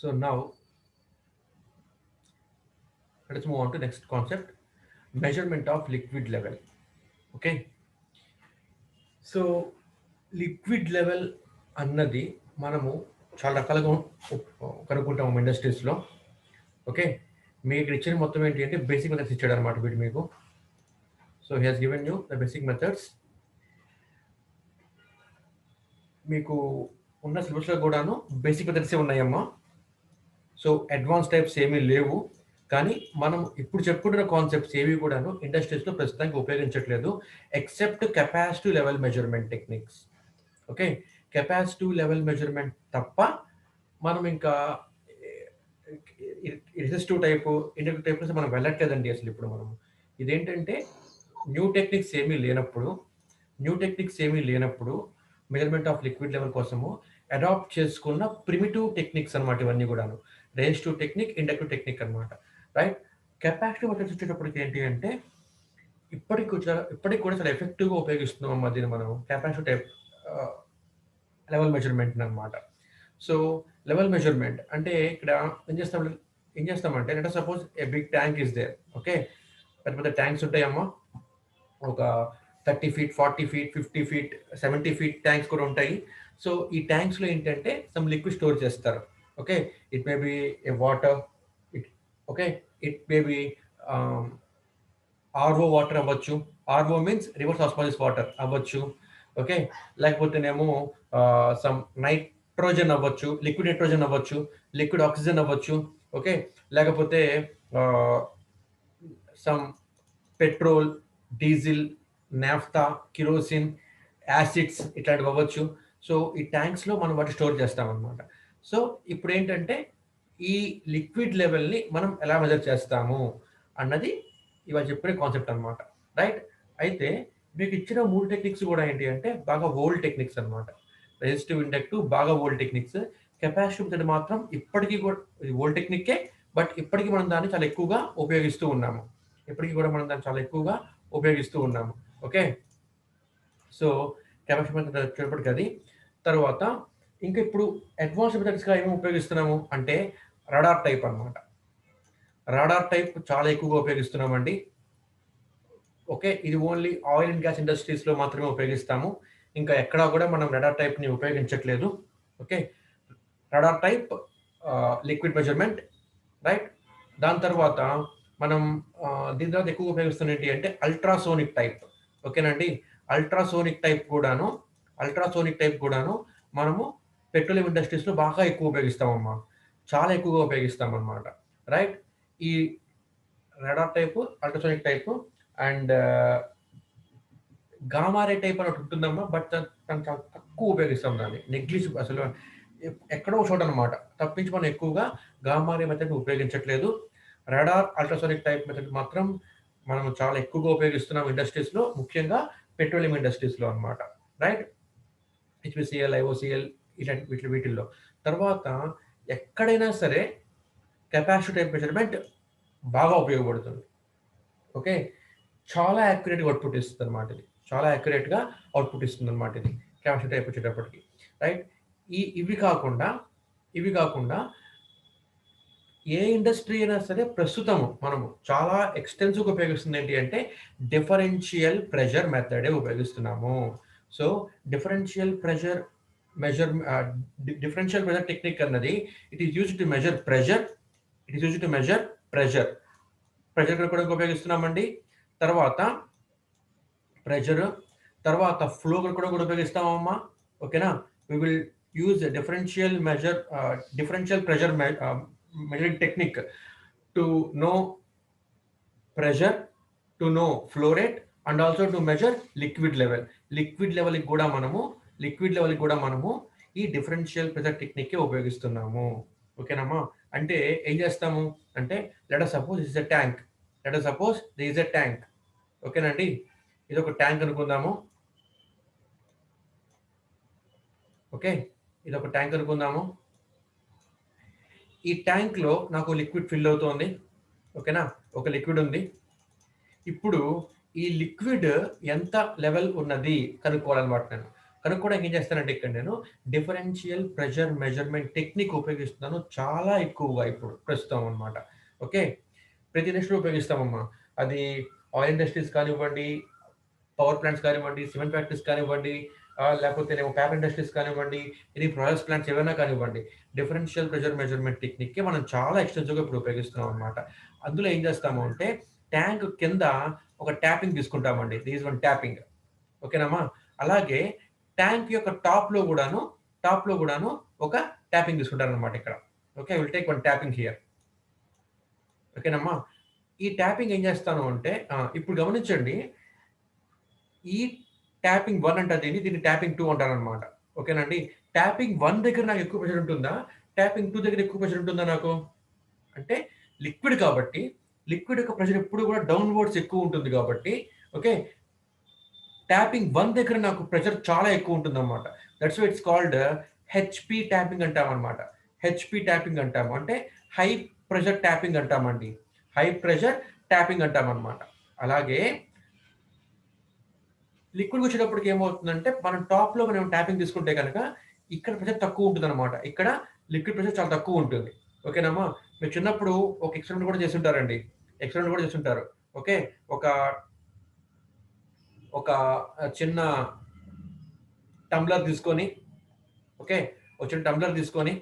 So now let us move on to next concept, measurement of liquid level. Okay, so liquid level అన్నది మనము చాలా రకాలుగా కనుక్కుంటాము ఇండస్ట్రీస్లో. Okay, మీకు ఇక్కడ ఇచ్చిన మొత్తం ఏంటి అంటే బేసిక్ మెథడ్స్ ఇచ్చాడు అనమాట వీటి మీకు. So he has given you the basic methods. మీకు ఉన్న సిలబస్లో కూడాను బేసిక్ మెథడ్సే ఉన్నాయమ్మా. సో అడ్వాన్స్ టైప్స్ ఏమీ లేవు. కానీ మనం ఇప్పుడు చెప్పుకుంటున్న కాన్సెప్ట్స్ ఏవి కూడాను ఇండస్ట్రీస్లో ప్రస్తుతానికి ఉపయోగించట్లేదు, except capacity level measurement techniques. Okay, capacity level measurement తప్ప మనం ఇంకా రెసిస్టివ్ టైపు ఇండక్టివ్ టైప్ మనం వెళ్ళట్లేదండి అసలు. ఇప్పుడు మనం ఇదేంటంటే న్యూ టెక్నిక్స్ ఏమీ లేనప్పుడు మెజర్మెంట్ ఆఫ్ లిక్విడ్ లెవెల్ కోసము అడాప్ట్ చేసుకున్న ప్రిమిటివ్ టెక్నిక్స్ అనమాట ఇవన్నీ కూడాను. రెసిస్టివ్ టెక్నిక్, ఇండక్టివ్ టెక్నిక్ అనమాట. రైట్, కెపాసిటీ మెథడ్స్ వచ్చేటప్పటికి ఏంటి అంటే ఇప్పటికి కూడా చాలా ఎఫెక్టివ్గా ఉపయోగిస్తున్నాం దీన్ని మనం కెపాసిటీ టైప్ లెవెల్ మెజర్మెంట్ అనమాట. సో లెవెల్ మెజర్మెంట్ అంటే ఇక్కడ ఏం చేస్తామంటే let suppose a big tank is there. Okay, పెద్ద పెద్ద ట్యాంక్స్ ఉంటాయమ్మా, ఒక 30 feet, 40 feet, 50 feet, 70 feet tanks కూడా ఉంటాయి. సో ఈ ట్యాంక్స్లో ఏంటంటే సమ్ లిక్విడ్ స్టోర్ చేస్తారు. Okay, it may be a water, it may be RO water అవ్వచ్చు. RO means reverse osmosis water అవ్వచ్చు. ఓకే, లేకపోతేనేమో సమ్ నైట్రోజన్ అవ్వచ్చు, లిక్విడ్ నైట్రోజన్ అవ్వచ్చు, లిక్విడ్ ఆక్సిజన్ అవ్వచ్చు. ఓకే, లేకపోతే some petrol, diesel, naphtha, kerosene, acids ఇట్లాంటివి అవ్వచ్చు. సో ఈ ట్యాంక్స్లో మనం వాటి స్టోర్ చేస్తామన్నమాట. సో ఇప్పుడు ఏంటంటే ఈ లిక్విడ్ లెవెల్ని మనం ఎలా మెజర్ చేస్తాము అన్నది ఇవాళ చెప్పిన కాన్సెప్ట్ అనమాట. రైట్, అయితే మీకు ఇచ్చిన 3 టెక్నిక్స్ కూడా ఏంటి అంటే బాగా ఓల్డ్ టెక్నిక్స్ అనమాట. రెసిస్టివ్, ఇండక్టివ్ బాగా ఓల్డ్ టెక్నిక్స్. కెపాసిటివ్ మెథడ్ మాత్రం ఇప్పటికీ కూడా ఓల్డ్ టెక్నిక్కే, బట్ ఇప్పటికీ మనం దాన్ని చాలా ఎక్కువగా ఉపయోగిస్తూ ఉన్నాము. ఓకే, సో కెపాసిటివ్ మెథడ్ వచ్చేటప్పటికి అది. తర్వాత ఇంకా ఇప్పుడు అడ్వాన్స్ మెథడ్స్గా ఏమి ఉపయోగిస్తున్నాము అంటే రడార్ టైప్ అనమాట. రాడార్ టైప్ చాలా ఎక్కువగా ఉపయోగిస్తున్నామండి. ఓకే, ఇది ఓన్లీ ఆయిల్ అండ్ గ్యాస్ ఇండస్ట్రీస్లో మాత్రమే ఉపయోగిస్తాము, ఇంకా ఎక్కడా కూడా మనం రడార్ టైప్ని ఉపయోగించట్లేదు. Okay, radar type liquid measurement. Right, దాని తర్వాత మనం దీని తర్వాత ఎక్కువ ఉపయోగిస్తున్న ఏంటి అంటే అల్ట్రాసోనిక్ టైప్. ఓకేనండి, అల్ట్రాసోనిక్ టైప్ కూడాను మనము పెట్రోలియం ఇండస్ట్రీస్లో బాగా ఎక్కువ ఉపయోగిస్తామమ్మా, చాలా ఎక్కువగా ఉపయోగిస్తాం అన్నమాట. రైట్, ఈ radar type, ultrasonic type and గామారే type అని ఒకటి ఉంటుందమ్మా, బట్ దాన్ని చాలా తక్కువ ఉపయోగిస్తాం, దాన్ని నెగ్లిజ్ అసలు ఎక్కడో చోట అనమాట. తప్పించి మనం ఎక్కువగా గామారే మెథడ్ ఉపయోగించట్లేదు. రడార్, అల్ట్రాసోనిక్ టైప్ మెథడ్ మాత్రం మనం చాలా ఎక్కువగా ఉపయోగిస్తున్నాం ఇండస్ట్రీస్లో, ముఖ్యంగా పెట్రోలియం ఇండస్ట్రీస్లో అనమాట. రైట్, హెచ్పిసిఎల్, ఐఓసిఎల్ ఇలాంటి వీటిల్లో. తర్వాత ఎక్కడైనా సరే కెపాసిటీ టైప్ మెజర్మెంట్ బాగా ఉపయోగపడుతుంది. ఓకే, చాలా యాక్యురేట్గా అవుట్పుట్ ఇస్తుంది అనమాట ఇది, కెపాసిటీ టైప్ వచ్చేటప్పటికి. రైట్, ఇవి కాకుండా ఏ ఇండస్ట్రీ అయినా సరే ప్రస్తుతం మనము చాలా ఎక్స్టెన్సివ్గా ఉపయోగిస్తుంది ఏంటి అంటే డిఫరెన్షియల్ ప్రెషర్ మెథడే ఉపయోగిస్తున్నాము. సో డిఫరెన్షియల్ ప్రెషర్ టెక్నిక్ అన్నది it is used to measure pressure. Pressure కూడా ఉపయోగిస్తున్నామండి. తర్వాత ఫ్లో కూడా ఉపయోగిస్తామమ్మా. ఓకేనా, we will use differential pressure measuring technique to know pressure, to know flow rate and also to measure liquid లెవెల్కి కూడా మనము ఈ డిఫరెన్షియల్ ప్రెషర్ టెక్నిక్ ఉపయోగిస్తున్నాము. ఓకేనమ్మా, అంటే ఏం చేస్తాము అంటే let us suppose this is a tank. ఓకేనండి, ఇది ఒక ట్యాంక్ అనుకుందాము. ఈ ట్యాంక్లో నాకు లిక్విడ్ ఫిల్ అవుతోంది. ఓకేనా, ఒక లిక్విడ్ ఉంది. ఇప్పుడు ఈ లిక్విడ్ ఎంత లెవెల్ ఉన్నది కనుక్కోవాలన్నమాట నేను. కనుక్కోవడానికి ఏం చేస్తానంటే ఇక్కడ నేను డిఫరెన్షియల్ ప్రెషర్ మెజర్మెంట్ టెక్నిక్ ఉపయోగిస్తున్నాను చాలా ఎక్కువగా ఇప్పుడు ప్రస్తుతం అనమాట. ఓకే. ప్రతి ఇండస్ట్రీలో ఉపయోగిస్తామమ్మా. అది ఆయిల్ ఇండస్ట్రీస్ కానివ్వండి, పవర్ ప్లాంట్స్ కానివ్వండి, సిమెంట్ ఫ్యాక్టరీస్ కానివ్వండి, లేకపోతేనేమో పేపర్ ఇండస్ట్రీస్ కానివ్వండి, ఇది ప్రాసెస్ ప్లాంట్స్ ఏవైనా కానివ్వండి. డిఫరెన్షియల్ ప్రెషర్ మెజర్మెంట్ టెక్నిక్‌కి మనం చాలా ఎక్స్‌టెన్సివ్‌గా ఇప్పుడు ఉపయోగిస్తున్నాం అనమాట. అందులో ఏం చేస్తాము అంటే ట్యాంక్ కింద ఒక ట్యాపింగ్ తీసుకుంటామండి. This one tapping. ఓకేనమ్మా. అలాగే ట్యాంక్ యొక్క టాప్‌లో గూడాను ఒక ట్యాపింగ్ తీసుకుంటారనమాట ఇక్కడ. Okay. I will take one tapping here. ఓకేనమ్మా. ఈ ట్యాపింగ్ ఏం చేస్తాను అంటే ఇప్పుడు గమనించండి. ఈ ట్యాపింగ్ 1 అంటారు దీన్ని. దీన్ని ట్యాపింగ్ 2 అంటారనమాట. ఓకేనండి. ట్యాపింగ్ 1 దగ్గర నాకు ఎక్కువ ప్రెషర్ ఉంటుందా? ట్యాపింగ్ 2 దగ్గర ఎక్కువ ప్రెషర్ ఉంటుందా నాకు? అంటే లిక్విడ్ కాబట్టి, లిక్విడ్ యొక్క ప్రెషర్ ఎప్పుడు కూడా డౌన్‌వర్డ్స్ ఎక్కువ ఉంటుంది కాబట్టి, ఓకే. ట్యాపింగ్ 1 దగ్గర నాకు ప్రెషర్ చాలా ఎక్కువ ఉంటుందన్నమాట. That's why it's called HP tapping అంటామన్నమాట. హెచ్‌పీ ట్యాపింగ్ అంటాము. అంటే హై ప్రెషర్ ట్యాపింగ్ అంటామండి. హై ప్రెషర్ ట్యాపింగ్ అంటామన్నమాట. అలాగే లిక్విడ్‌కొచ్చేటప్పటికి ఏమవుతుందంటే, మనం టాప్‌లో మనం ట్యాపింగ్ తీసుకుంటే గనక, ఇక్కడ ప్రెషర్ తక్కువ ఉంటుందన్నమాట. ఇక్కడ లిక్విడ్ ప్రెషర్ చాలా తక్కువ ఉంటుంది. ఓకేనమ్మా. మీరు చిన్నప్పుడు ఒక ఎక్స్‌పెరిమెంట్ కూడా చేసుంటారండి. ఎక్స్‌పెరిమెంట్ కూడా చేసుంటారు. ఓకే. ఒక ఒక చిన్న టంబ్లర్ తీసుకొని, ఓకే. ఒక చిన్న టంబ్లర్ తీసుకొని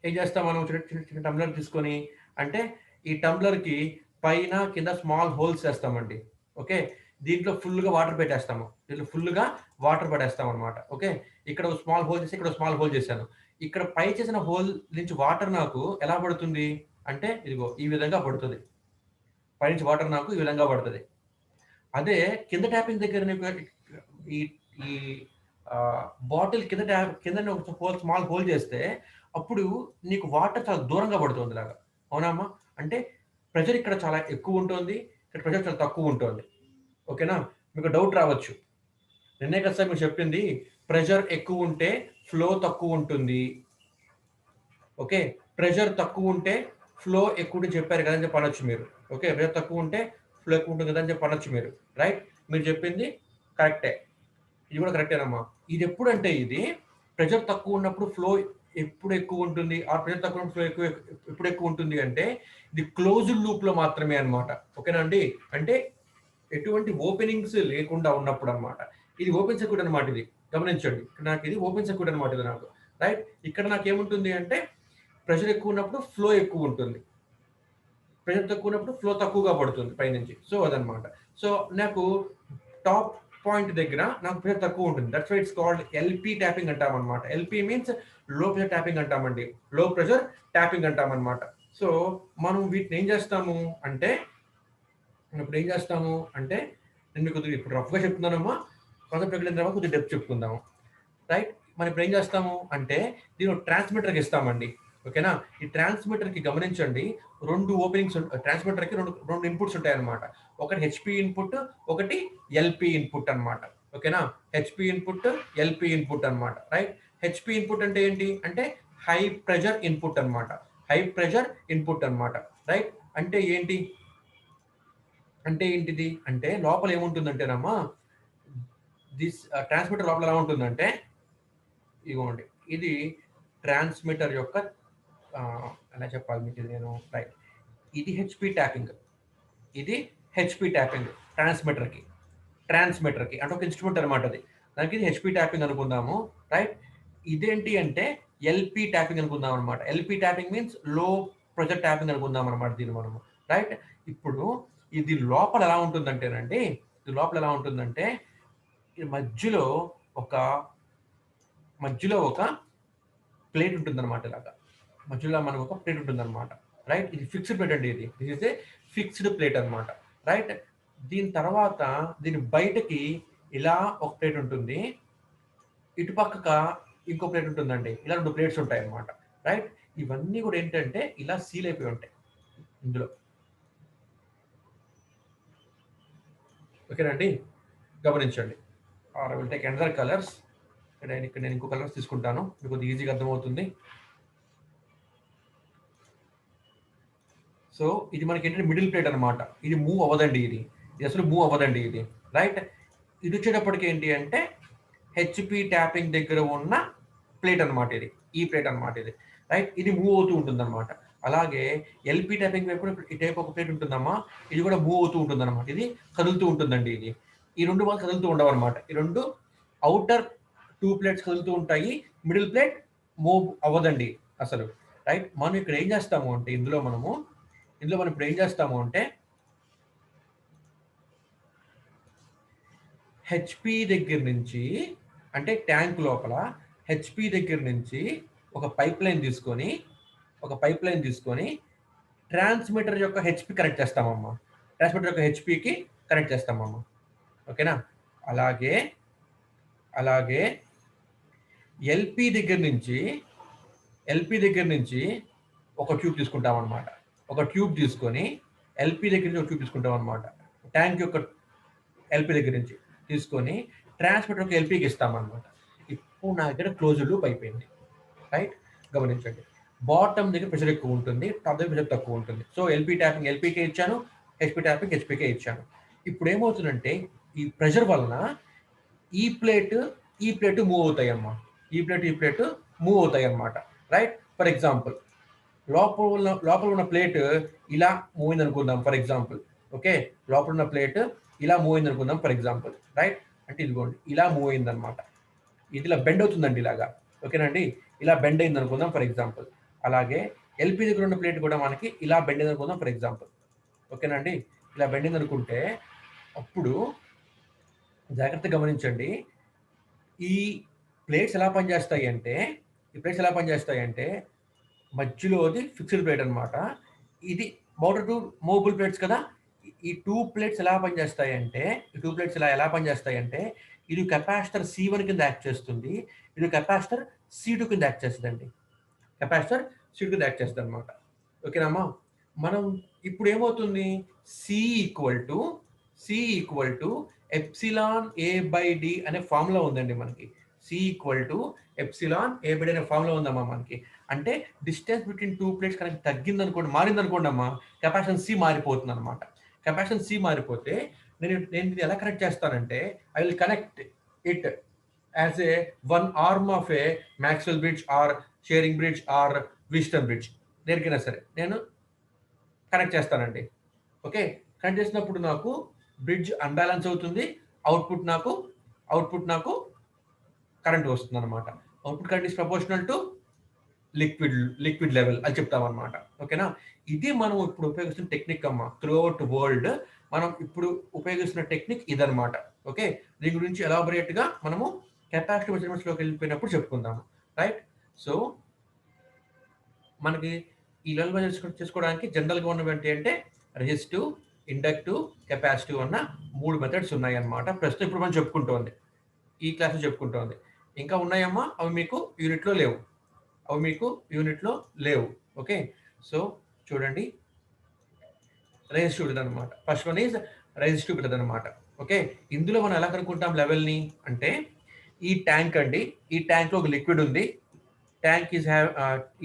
ఏం చేస్తాం మనం చిన్న చిన్న చిన్న టంబ్లర్ తీసుకొని అంటే ఈ టంబ్లర్‌కి పైన, కింద స్మాల్ హోల్స్ చేస్తామండి. ఓకే. దీంట్లో ఫుల్‌గా వాటర్ పెట్టేస్తాము. దీంట్లో ఫుల్‌గా వాటర్ పడేస్తామనమాట. ఓకే. ఇక్కడ ఒక స్మాల్ హోల్ చేసి, ఇక్కడ ఒక స్మాల్ హోల్ చేశాను. ఇక్కడ పై చేసిన హోల్ నుంచి వాటర్ నాకు ఎలా పడుతుంది అంటే ఇదిగో ఈ విధంగా పడుతది. పైనుంచి వాటర్ నాకు ఈ విధంగా పడతది. అదే కింద ట్యాపింగ్ దగ్గర నీకు ఈ ఈ బాటిల్ కిందనే ఒక స్మాల్ హోల్ చేస్తే అప్పుడు నీకు వాటర్ చాలా దూరంగా పడుతుంది ఇలాగా. అవునా అమ్మా? అంటే ప్రెషర్ ఇక్కడ చాలా ఎక్కువ ఉంటుంది. ఇక్కడ ప్రెషర్ చాలా తక్కువ ఉంటుంది. ఓకేనా? మీకు డౌట్ రావచ్చు. నిన్నే కదా సార్ మీరు చెప్పింది ప్రెషర్ ఎక్కువుంటే ఫ్లో తక్కువుంటుంది. ఓకే. ప్రెషర్ తక్కువుంటే ఫ్లో ఎక్కువుంటుంది చెప్పారు కదా! అని చెప్పి అనొచ్చు మీరు. ఓకే. ప్రెషర్ తక్కువుంటే ఫ్లో ఎక్కువుంటుంది కదా! అని చెప్పి అనొచ్చు మీరు. రైట్? మీరు చెప్పింది కరెక్టే. ఇది కూడా కరెక్టేనమ్మా. ఇదెప్పుడంటే ఇది ప్రెషర్ తక్కువున్నప్పుడు ఫ్లో ఎప్పుడు ఎక్కువుంటుంది? ప్రెషర్ తక్కువ ఫ్లో ఎప్పుడు ఎక్కువుంటుంది అంటే ఇది క్లోజ్డ్ లూప్‌లో మాత్రమే అన్నమాట. ఓకేనా అండి? అంటే ఎటువంటి ఓపెనింగ్స్ లేకుండా ఉన్నప్పుడన్నమాట. ఇది ఓపెన్ సర్క్యూట్ అన్నమాట ఇది. గమనించండి. నాకిది ఓపెన్ సర్క్యూట్ అన్నమాట ఇది నాకు. రైట్? ఇక్కడ నాకేముంటుంది అంటే ప్రెషర్ ఎక్కువున్నప్పుడు ఫ్లో ఎక్కువుంటుంది. ప్రెషర్ తక్కువున్నప్పుడు ఫ్లో తక్కువగా పడుతుంది పైనుంచి. సో, అదనమాట. సో, నాకు టాప్ పాయింట్ దగ్గర నాకు ప్రెషర్ తక్కువుంటుంది. That's why it's called LP tapping అంటామనమాట. LP means low pressure tapping అంటామండి. Low pressure tapping అంటామనమాట. సో, మనం వీటిని ఏం చేస్తాము అంటే, మనం ఇప్పుడు ఏం చేస్తాము అంటే, నేను మీకు కొద్దిగా ఇప్పుడు రఫ్‌గా చెప్తున్నానమ్మా. కాన్సెప్ట్‌లోకి వెళ్ళిన తర్వాత కొద్దిగా డెప్త్ చెప్పుకుందాము. రైట్? మనం ఇప్పుడు ఏం చేస్తాము అంటే, దీన్ని ఒక ట్రాన్స్‌మిటర్‌కి ఇస్తామండి. ఓకేనా? ఈ ట్రాన్స్‌మిటర్‌కి గమనించండి 2 ఓపెనింగ్స్ ట్రాన్స్‌మిటర్‌కి 2 ఇన్‌పుట్స్ ఉంటాయన్నమాట. ఒకటి హెచ్‌పీ ఇన్‌పుట్, ఒకటి ఎల్‌పీ ఇన్‌పుట్ అన్నమాట. ఓకేనా? హెచ్‌పీ ఇన్‌పుట్, ఎల్‌పీ ఇన్‌పుట్ అన్నమాట. రైట్? హెచ్‌పీ ఇన్‌పుట్ అంటే ఏంటి? అంటే హై ప్రెషర్ ఇన్‌పుట్ అన్నమాట. హై ప్రెషర్ ఇన్‌పుట్ అన్నమాట. రైట్? అంటే ఏంటి? అంటే ఏంటిది? అంటే లోపల ఏముంటుందంటేనమ్మా, ట్రాన్స్‌మిటర్ లోపల ఎలా ఉంటుందంటే ఇగోండి. ఇది ట్రాన్స్‌మిటర్ యొక్క ఎలా చెప్పాలి మీకు ఇది నేను రైట్. ఇది హెచ్‌పీ ట్యాపింగ్. ఇది హెచ్‌పీ ట్యాపింగ్ ట్రాన్స్‌మిటర్‌కి. ట్రాన్స్‌మిటర్‌కి అంటే ఒక ఇన్‌స్ట్రుమెంట్ అనమాట అది. దానికి ఇది హెచ్‌పీ ట్యాపింగ్ అనుకుందాము. రైట్. ఇదేంటి అంటే ఎల్‌పీ ట్యాపింగ్ అనుకుందాం అనమాట. LP tapping means low pressure tapping అనుకుందాం అనమాట దీన్ని మనము. రైట్. ఇప్పుడు ఇది లోపల ఎలా ఉంటుందంటేనండి, ఇది లోపల ఎలా ఉంటుందంటే, ఈ ఒక మధ్యలో ఒక ప్లేట్ ఉంటుందన్నమాట ఇలాగా. మధ్యలో మనకు ఒక ప్లేట్ ఉంటుందన్నమాట. రైట్? ఇది ఫిక్స్డ్ ప్లేట్ అండి ఇది. This is a fixed plate అన్నమాట. రైట్? దీని తర్వాత దీని బయటకి ఇలా ఒక ప్లేట్ ఉంటుంది. ఇటు పక్కక ఇంకో ప్లేట్ ఉంటుందండి. ఇలా 2 ప్లేట్స్ ఉంటాయన్నమాట. రైట్? ఇవన్నీ కూడా ఏంటంటే ఇలా సీల్ అయిపోయి ఉంటాయి ఇందులో. ఓకేనా అండి? గమనించండి. I will take another colours. ఇక్కడ నేను ఇంకో కలర్స్ తీసుకుంటాను. మీకు కొద్దిగా ఈజీగా అర్థమవుతుంది. సో, ఇది మనకేంటంటే మిడిల్ ప్లేట్ అనమాట. ఇది మూవ్ అవ్వదండి ఇది. ఇది అసలు మూవ్ అవ్వదండి ఇది. రైట్? ఇది వచ్చేటప్పటికి ఏంటి అంటే హెచ్పి ట్యాపింగ్ దగ్గర ఉన్న ప్లేట్ అనమాట ఇది. ఈ ప్లేట్ అనమాట ఇది. రైట్? ఇది మూవ్ అవుతూ ఉంటుందన్నమాట. అలాగే ఎల్‌పి ట్యాపింగ్ వైపు కూడా ఈ టైప్ ఒక ప్లేట్ ఉంటుందమ్మా. ఇది కూడా మూవ్ అవుతూ ఉంటుందన్నమాట. ఇది కదులుతూ ఉంటుందండి ఇది. ఈ 2 బాల్స్ కదులుతూ ఉండవన్నమాట. ఈ 2 ఔటర్ 2 ప్లేట్స్ కదులుతూ ఉంటాయి. మిడిల్ ప్లేట్ మూవ్ అవ్వదండి అసలు. రైట్? మనం ఇక్కడ ఏం చేస్తాము అంటే ఇందులో మనం ఇప్పుడు ఏం చేస్తాము అంటే హెచ్‌పి దగ్గర నుంచి అంటే ట్యాంక్ లోపల హెచ్‌పి దగ్గర నుంచి ఒక పైప్‌లైన్ తీసుకొని ట్రాన్స్‌మిటర్ యొక్క హెచ్‌పి కనెక్ట్ చేస్తామమ్మా. ట్రాన్స్‌మిటర్ యొక్క హెచ్‌పికి కనెక్ట్ చేస్తామమ్మా. ఓకేనా? అలాగే, అలాగే ఎల్‌పి దగ్గర నుంచి ఒక ట్యూబ్ తీసుకుంటామనమాట. ఒక ట్యూబ్ తీసుకొని ఎల్‌పి దగ్గర నుంచి ఒక ట్యూబ్ తీసుకుంటామనమాట. ట్యాంక్ యొక్క ఎల్‌పి దగ్గర నుంచి తీసుకొని ట్రాన్స్‌మిటర్ యొక్క ఎల్‌పికి ఇస్తామనమాట. ఇప్పుడు నా దగ్గర క్లోజ్డ్ లూప్ అయిపోయింది. రైట్? గమనించండి. బాటమ్ దగ్గర ప్రెషర్ ఎక్కువ ఉంటుంది. టాప్ దగ్గర ప్రెషర్ తక్కువ ఉంటుంది. సో ఎల్‌పి ట్యాపింగ్ ఎల్‌పికే ఇచ్చాను. హెచ్‌పి ట్యాపింగ్ హెచ్‌పికే ఇచ్చాను. ఇప్పుడు ఏమవుతుందంటే ఈ ప్రెషర్ వలన ఈ ప్లేట్ మూవ్ అవుతాయమ్మా. ఈ ప్లేట్ మూవ్ అవుతాయన్నమాట. రైట్? ఫర్ ఎగ్జాంపుల్ లోపల ఉన్న ప్లేట్ ఇలా మూవ్ అయింది అనుకుందాం ఫర్ ఎగ్జాంపుల్. ఓకే? లోపల ఉన్న ప్లేట్ ఇలా మూవ్ అయింది అనుకుందాం ఫర్ ఎగ్జాంపుల్. రైట్? అంటే ఇదిగోండి ఇలా మూవ్ అయిందనమాట. ఇది ఇలా బెండ్ అవుతుందండి ఇలాగా. ఓకేనండి? ఇలా బెండ్ అయింది అనుకుందాం ఫర్ ఎగ్జాంపుల్. అలాగే ఎల్‌పి దగ్గర ఉన్న ప్లేట్ కూడా మనకి ఇలా బెండ్ అయింది అనుకుందాం ఫర్ ఎగ్జాంపుల్. ఓకేనండి? ఇలా బెండ్ అయింది అనుకుంటే అప్పుడు జాగ్రత్తగా గమనించండి. ఈ ప్లేట్స్ ఎలా పనిచేస్తాయంటే మధ్యలోది ఫిక్స్డ్ ప్లేట్ అనమాట. ఇది మోటర్ 2 మూవబుల్ ప్లేట్స్ కదా! ఈ 2 ప్లేట్స్ ఎలా పనిచేస్తాయంటే ఇది కెపాసిటర్ సి1 కింద యాక్ట్ చేస్తుంది. ఇది కెపాసిటర్ సి2 కింద యాక్ట్ చేస్తదండి. కెపాసిటర్ సి2 కింద యాక్ట్ చేస్తదనమాట. ఓకేనామ్మా? మనం ఇప్పుడు ఏమవుతుంది? C equal to epsilon A by D అనే ఫార్ములా ఉందండి మనకి. C equal to epsilon A by D అనే ఫార్ములా ఉందమ్మా మనకి. అంటే డిస్టెన్స్ బిట్వీన్ 2 ప్లేట్స్ కనుక మారిందనుకోండి అమ్మా కెపాసిటెన్స్ సి మారిపోతుందనమాట. కెపాసిటెన్స్ సి మారిపోతే నేను ఇది ఎలా కనెక్ట్ చేస్తానంటే I will connect it as a one arm of a Maxwell bridge or Schering bridge or Wheatstone bridge దేనికైనా సరే నేను కనెక్ట్ చేస్తానండి. ఓకే? కనెక్ట్ చేసినప్పుడు నాకు బ్రిడ్జ్ అన్‌బాలన్స్ అవుతుంది. అవుట్‌పుట్ నాకు అవుట్‌పుట్ నాకు కరెంట్ వస్తుందనమాట. Output current is proportional to liquid level అని చెప్తామనమాట. ఓకేనా? ఇది మనం ఇప్పుడు ఉపయోగిస్తున్న టెక్నిక్ అమ్మా. త్రూఅవుట్ వరల్డ్ మనం ఇప్పుడు ఉపయోగిస్తున్న టెక్నిక్ ఇదనమాట. ఓకే? దీని గురించి ఎలాబొరేట్‌గా మనము కెపాసిటీ మెజర్మెంట్స్‌లోకి వెళ్ళిపోయినప్పుడు చెప్పుకుందాము. రైట్? సో, మనకి ఈ లెవెల్ చేసుకోవడానికి జనరల్‌గా ఉన్నవేంటి అంటే రెసిస్టివ్, ఇండక్టివ్, కెపాసిటివ్ అన్న 3 మెథడ్స్ ఉన్నాయన్నమాట. ప్రస్తుతం ఇప్పుడు మనం చెప్పుకుంటోంది. ఈ క్లాస్‌లో చెప్పుకుంటోంది. ఇంకా ఉన్నాయమ్మా? అవి మీకు యూనిట్‌లో లేవు. ఓకే? సో, చూడండి రెసిస్టివ్ మెథడ్ అనమాట. First one is resistive method అనమాట. ఓకే? ఇందులో మనం ఎలా కనుక్కుంటాం లెవెల్‌ని అంటే ఈ ట్యాంక్ అండి. ఈ ట్యాంక్‌లో ఒక లిక్విడ్ ఉంది.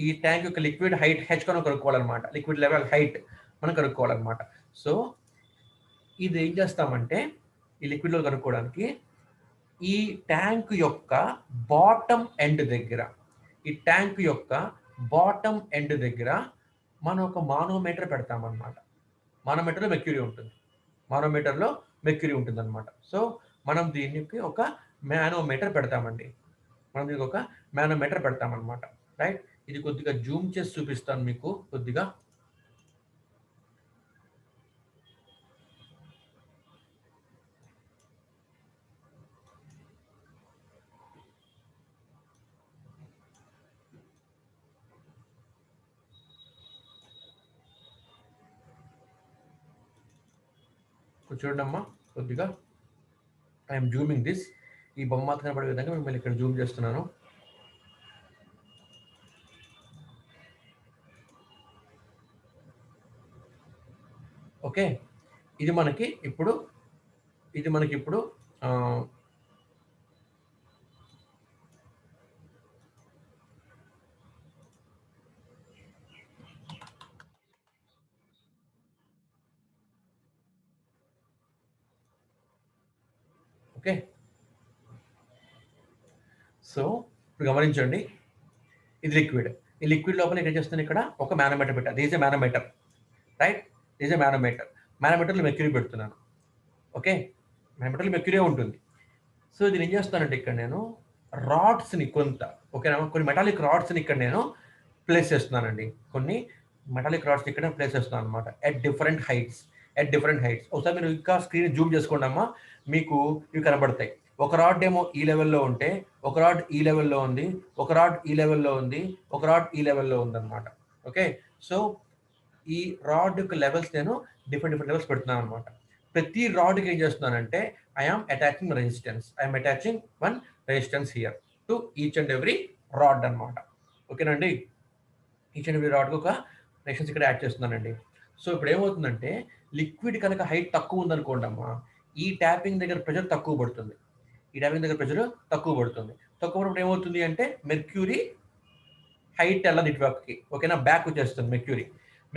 ఈ ట్యాంక్ యొక్క లిక్విడ్ హైట్ హెచ్ కనుక్కోవాలన్నమాట. లిక్విడ్ లెవెల్ హైట్ మనం కనుక్కోవాలన్నమాట. సో, ఇది ఏం చేస్తామంటే ఈ లిక్విడ్‌లో కనుక్కోవడానికి ఈ ట్యాంక్ యొక్క బాటమ్ ఎండ్ దగ్గర ఈ ట్యాంక్ యొక్క బాటమ్ ఎండ్ దగ్గర మనం ఒక మానోమీటర్ పెడతామన్నమాట. మానోమీటర్‌లో మెర్క్యూరీ ఉంటుంది. మానోమీటర్‌లో మెర్క్యూరీ ఉంటుందన్నమాట. సో, మనం దీనికి ఒక మానోమీటర్ పెడతామండి. మనం దీనికి ఒక మానోమీటర్ పెడతామన్నమాట. రైట్? ఇది కొద్దిగా జూమ్ చేసి చూపిస్తాను మీకు కొద్దిగా. చూడండమ్మా కొద్దిగా. I'm zooming this. ఈ బొమ్మ కనబడే విధంగా మిమ్మల్ని ఇక్కడ జూమ్ చేస్తున్నాను. ఓకే? ఇది మనకి ఇప్పుడు ఆహ్, ఓకే. సో ఇప్పుడు గమనించండి, ఇది లిక్విడ్. ఈ లిక్విడ్ లోపల ఏం చేస్తాను, ఇక్కడ ఒక మానోమీటర్ పెట్టా. This a manometer, right? This a manometer. మానోమీటర్‌లో మెర్క్యూరీ పెడుతున్నాను. ఓకే. మానోమీటర్‌లో మెర్క్యూరీ ఉంటుంది. సో దీన్ని ఏం చేస్తానంటే ఇక్కడ నేను రాడ్స్‌ని కొంత, ఓకేనా, కొన్ని మెటాలిక్ రాడ్స్‌ని ఇక్కడ నేను ప్లేస్ చేస్తున్నానండి. కొన్ని మెటాలిక్ రాడ్స్‌ని ఇక్కడ ప్లేస్ చేస్తున్నాను అనమాట. At different heights. At different heights. ఒకసారి మీరు ఇంకా స్క్రీన్ జూమ్ చేసుకోండి అమ్మా. మీకు ఇవి కనబడతాయి. ఒక రాడ్ ఏమో ఈ లెవెల్‌లో ఉంటే, ఒక రాడ్ ఈ లెవెల్‌లో ఉంది, ఒక రాడ్ ఈ లెవెల్‌లో ఉంది, ఒక రాడ్ ఈ లెవెల్‌లో ఉందన్నమాట. ఓకే. సో ఈ రాడ్ యొక్క లెవెల్స్ నేను డిఫరెంట్ డిఫరెంట్ లెవెల్స్ పెడుతున్నాను అనమాట. ప్రతి రాడ్కి ఏం చేస్తున్నానంటే I am attaching resistance. I'm attaching one resistance here to each and every rod అనమాట. ఓకేనండి. ఈచ్ అండ్ ఎవ్రీ రాడ్కి ఒక రెసిస్టెన్స్ ఇక్కడ యాడ్ చేస్తున్నానండి. సో ఇప్పుడు ఏమవుతుందంటే లిక్విడ్ కనుక హైట్ తక్కువ ఉందనుకోండి అమ్మా, ఈ ట్యాపింగ్ దగ్గర ప్రెషర్ తక్కువ పడుతుంది. ఈ ట్యాపింగ్ దగ్గర ప్రెషర్ తక్కువ పడుతుంది. తక్కువ పడినప్పుడు ఏమవుతుంది అంటే మెర్క్యూరీ హైట్ వెళ్ళదు ఇటువైపుకి. ఓకేనా, బ్యాక్ వచ్చేస్తుంది మెర్క్యూరీ.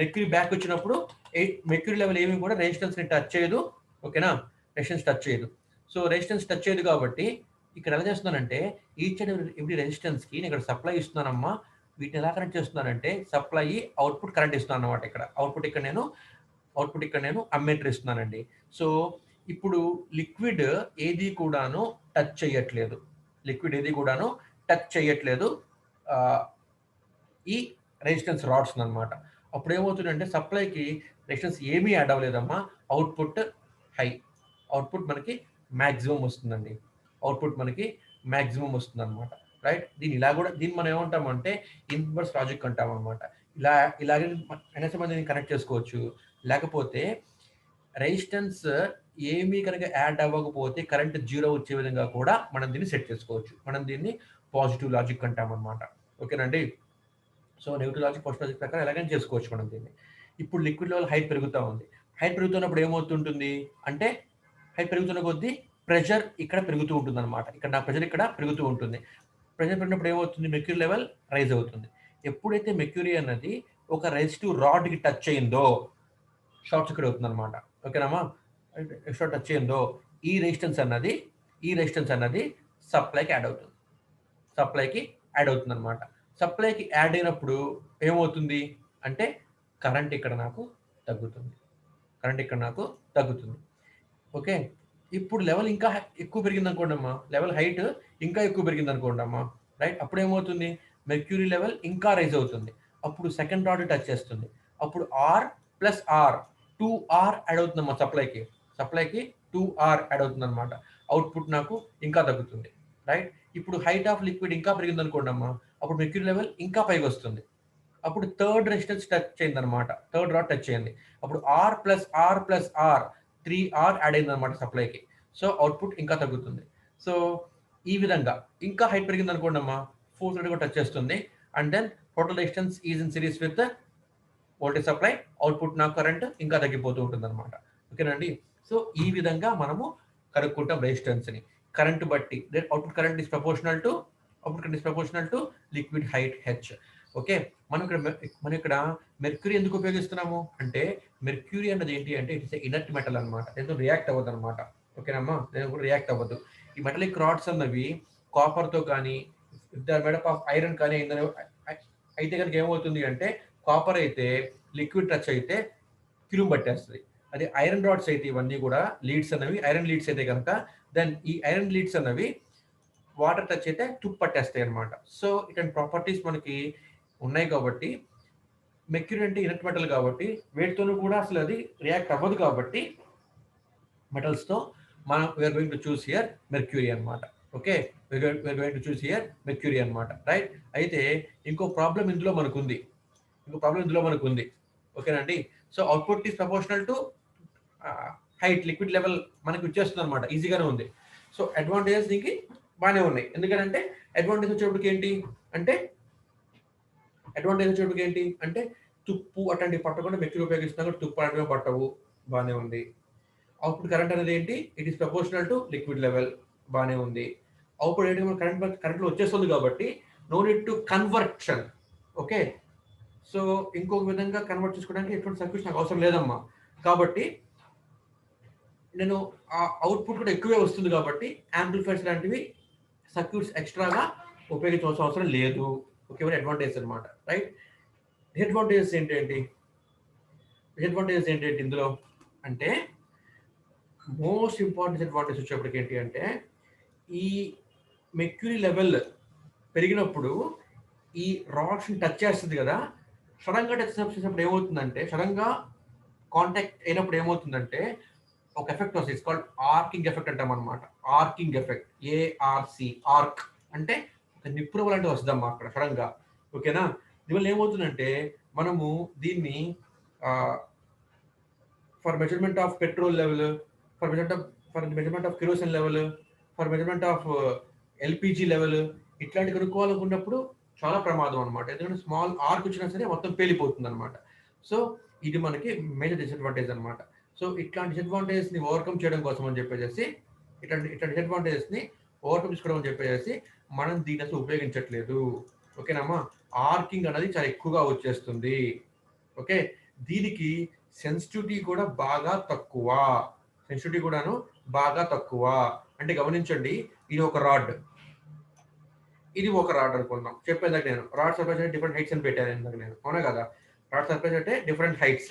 మెర్క్యూరీ బ్యాక్ వచ్చినప్పుడు మెర్క్యూరీ లెవెల్ ఏమి కూడా రెసిస్టెన్స్ని టచ్ చేయదు. ఓకేనా, రెసిస్టెన్స్ టచ్ చేయదు. సో రెసిస్టెన్స్ టచ్ చేయదు కాబట్టి ఇక్కడ ఎలా చేస్తున్నానంటే ఈచ్ అండ్ ఎవ్రీ రెసిస్టెన్స్కి నేను ఇక్కడ సప్లై ఇస్తున్నానమ్మా. వీటిని ఎలా కనెక్ట్ చేస్తున్నానంటే సప్లై అవుట్పుట్ కరెంట్ ఇస్తున్నాను అనమాట. ఇక్కడ అవుట్పుట్ ఇక్కడ నేను అమ్మీటర్ ఇస్తున్నానండి. సో ఇప్పుడు లిక్విడ్ ఏది కూడాను టచ్ చేయట్లేదు. లిక్విడ్ ఏది కూడాను టచ్ చేయట్లేదు ఈ రెసిస్టెన్స్ రాడ్స్ అనమాట. అప్పుడు ఏమవుతుందంటే సప్లైకి రెసిస్టెన్స్ ఏమీ యాడ్ అవ్వలేదమ్మా. అవుట్పుట్ హై, అవుట్పుట్ మనకి మ్యాక్సిమం వస్తుందండి. అవుట్పుట్ మనకి మ్యాక్సిమం వస్తుంది అనమాట. రైట్? దీన్ని మనం ఏమంటామంటే ఇన్వర్స్ లాజిక్ అంటాం అనమాట. ఇలాగే అయినా సరే దీన్ని కనెక్ట్ చేసుకోవచ్చు. లేకపోతే రెసిస్టెన్స్ ఏమీ కనుక యాడ్ అవ్వకపోతే కరెంట్ జీరో వచ్చే విధంగా కూడా మనం దీన్ని సెట్ చేసుకోవచ్చు. మనం దీన్ని పాజిటివ్ లాజిక్ అంటాం అనమాట. ఓకేనండి. So negative logic, positive logic ప్రకారం ఎలాగైనా చేసుకోవచ్చు మనం దీన్ని. ఇప్పుడు లిక్విడ్ లెవెల్ హైట్ పెరుగుతూ ఉంది. హైట్ పెరుగుతున్నప్పుడు ఏమవుతుంటుంది అంటే హైట్ పెరుగుతున్న కొద్దీ ప్రెషర్ ఇక్కడ పెరుగుతూ ఉంటుంది అనమాట. ఇక్కడ నా ప్రెషర్ ఇక్కడ పెరుగుతూ ఉంటుంది. ప్రెషర్ పెరిగినప్పుడు ఏమవుతుంది, మెర్క్యూరీ లెవెల్ రైజ్ అవుతుంది. ఎప్పుడైతే మెర్క్యూరీ అన్నది ఒక రెసిస్టివ్ రాడ్కి టచ్ అయిందో షార్ట్ సర్క్యూట్ అవుతుంది అనమాట. ఓకేనమ్మా, షార్ట్ టచ్ అయిందో ఈ రెసిస్టెన్స్ అన్నది సప్లైకి యాడ్ అవుతుంది. సప్లైకి యాడ్ అవుతుంది అనమాట. సప్లైకి యాడ్ అయినప్పుడు ఏమవుతుంది అంటే కరెంట్ ఇక్కడ నాకు తగ్గుతుంది. ఓకే. ఇప్పుడు లెవెల్ ఇంకా ఎక్కువ పెరిగింది అనుకోండి అమ్మా, లెవెల్ హైట్ ఇంకా ఎక్కువ పెరిగింది అనుకోండి అమ్మా, రైట్? అప్పుడు ఏమవుతుంది, మెర్క్యూరీ లెవెల్ ఇంకా రైజ్ అవుతుంది. అప్పుడు సెకండ్ రాడ్ టచ్ చేస్తుంది. అప్పుడు R+R 2R యాడ్ అవుతుందమ్మా సప్లైకి 2R యాడ్ అవుతుంది అనమాట. అవుట్పుట్ నాకు ఇంకా తగ్గుతుంది. రైట్? ఇప్పుడు హైట్ ఆఫ్ లిక్విడ్ ఇంకా పెరిగింది అనుకోండి అమ్మా, అప్పుడు మెర్క్యూరీ లెవెల్ ఇంకా పైకి వస్తుంది. అప్పుడు థర్డ్ రెసిస్టెన్స్ టచ్ అయింది అనమాట. థర్డ్ రాడ్ టచ్ అయింది. అప్పుడు R+R+R 3R యాడ్ అయింది అనమాట సప్లైకి. సో అవుట్పుట్ ఇంకా తగ్గుతుంది. సో ఈ విధంగా ఇంకా హైట్ పెరిగింది అనుకోండి అమ్మా, ఫోర్త్ రాడ్ కూడా టచ్ చేస్తుంది. And then total resistance is in series with voltage supply. Output నాకు కరెంట్ ఇంకా తగ్గిపోతూ ఉంటుంది అనమాట. ఓకేనండి. సో ఈ విధంగా మనము కనుక్కుంటాం రెసిస్టెన్స్ని కరెంట్ బట్టి. Output current is proportional to liquid height H. Okay. మనం ఇక్కడ మెర్క్యూరీ ఎందుకు ఉపయోగిస్తున్నాము అంటే మెర్క్యూరీ అన్నది ఏంటి అంటే ఇట్స్ ఇనర్ట్ మెటల్ అనమాట. దీంతో రియాక్ట్ అవ్వదు అనమాట. ఓకేనమ్మా, నేను కూడా రియాక్ట్ అవ్వదు. ఈ మెటలిక్ రాడ్స్ అన్నవి కాపర్తో కానీ మేడప్ ఆఫ్ ఐరన్ కానీ అయితే కనుక ఏమవుతుంది అంటే కాపర్ అయితే లిక్విడ్ టచ్ అయితే కిలుము పట్టేస్తుంది. అదే ఐరన్ రాడ్స్ అయితే ఇవన్నీ కూడా లీడ్స్ అనేవి ఐరన్ లీడ్స్ అయితే కనుక దెన్ ఈ ఐరన్ లీడ్స్ అన్నవి వాటర్ టచ్ అయితే తుప్పు పట్టేస్తాయి అనమాట. సో ఇటువంటి ప్రాపర్టీస్ మనకి ఉన్నాయి కాబట్టి మెర్క్యూరీ అంటే ఇనర్ట్ మెటల్ కాబట్టి వేటితోనూ కూడా అసలు అది రియాక్ట్ అవ్వదు కాబట్టి మెటల్స్తో మనం we are going to choose here mercury అనమాట. Okay, we are going to choose here mercury అనమాట. రైట్? అయితే ఇంకో ప్రాబ్లం ఇందులో మనకు ఉంది. ఓకేనండి. So output is proportional to height, liquid level మనకి వచ్చేస్తుంది అనమాట. ఈజీగానే ఉంది. సో అడ్వాంటేజెస్ దీనికి బాగానే ఉన్నాయి. ఎందుకంటే అడ్వాంటేజ్ వచ్చేటప్పటికి ఏంటి అంటే తుప్పు అట్లాంటివి పట్టకుండా మెర్క్యూరీ ఉపయోగిస్తున్నా కూడా తుప్పు అలాంటివి పట్టవు, బాగానే ఉంది. అవుట్పుట్ కరెంట్ అనేది ఏంటి, it is proportional to liquid level, బాగానే ఉంది. అవుట్పుట్ ఏంటి, కరెంట్లో వచ్చేస్తుంది కాబట్టి no need to conversion. Okay. So ఇంకొక విధంగా కన్వర్ట్ చేసుకోవడానికి ఎటువంటి సర్క్యూట్స్ నాకు అవసరం లేదమ్మా. కాబట్టి నేను ఆ అవుట్పుట్ కూడా ఎక్కువే వస్తుంది కాబట్టి యాంప్లిఫైర్స్ లాంటివి సర్క్యూట్స్ ఎక్స్ట్రాగా ఉపయోగించవలసిన అవసరం లేదు. ఓకే, అడ్వాంటేజ్ అనమాట, రైట్. డిసడ్వాంటేజెస్ ఏంటంటే ఇందులో అంటే మోస్ట్ ఇంపార్టెంట్ డిసడ్వాంటేజ్ వచ్చేప్పటికి ఏంటి అంటే ఈ మెర్క్యూరీ లెవెల్ పెరిగినప్పుడు ఈ రాడ్స్ని టచ్ చేస్తుంది కదా, సడన్గా టచ్ చేసినప్పుడు ఏమవుతుందంటే, సడన్గా కాంటాక్ట్ అయినప్పుడు ఏమవుతుందంటే ఒక ఎఫెక్ట్ వస్తుంది. ఇట్స్ కాల్డ్ ఆర్కింగ్ ఎఫెక్ట్ అంటాం అనమాట. ఆర్కింగ్ ఎఫెక్ట్, ఏఆర్సి, ఆర్క్ అంటే ఒక నిప్పురవ లాంటివి వస్తుందమ్మా అక్కడ సడన్గా. ఓకేనా, దీనివల్ల ఏమవుతుందంటే మనము దీన్ని for measurement of petrol level, for measurement of kerosene level, for measurement of LPG level, ఇట్లాంటి కనుక్కోవాలనుకున్నప్పుడు చాలా ప్రమాదం అనమాట. ఎందుకంటే స్మాల్ ఆర్క్ వచ్చినా సరే మొత్తం పేలిపోతుంది అనమాట. సో ఇది మనకి మేజర్ డిసడ్వాంటేజ్ అనమాట. సో ఇట్లాంటి డిసడ్వాంటేజెస్ని ఓవర్కమ్ చేయడం కోసం అని చెప్పేసి, ఇట్లాంటి డిసడ్వాంటేజెస్ని ఓవర్కమ్ చేసుకోవడం అని చెప్పేసి మనం దీన్ని అసలు ఉపయోగించట్లేదు. ఓకేనమ్మా, ఆర్కింగ్ అనేది చాలా ఎక్కువగా వచ్చేస్తుంది. ఓకే, దీనికి సెన్సిటివిటీ కూడా బాగా తక్కువ. సెన్సిటివిటీ కూడాను బాగా తక్కువ. అంటే గమనించండి, ఇది ఒక రాడ్, ఇది ఒక రాడ్ అనుకుందాం. చెప్పేదాక నేను రాడ్ సర్ఫేస్ అంటే డిఫరెంట్ హైట్స్ అని పెట్టాను ఇందాక నేను, అవునా కదా. రాడ్ సర్ఫేస్ అంటే డిఫరెంట్ హైట్స్,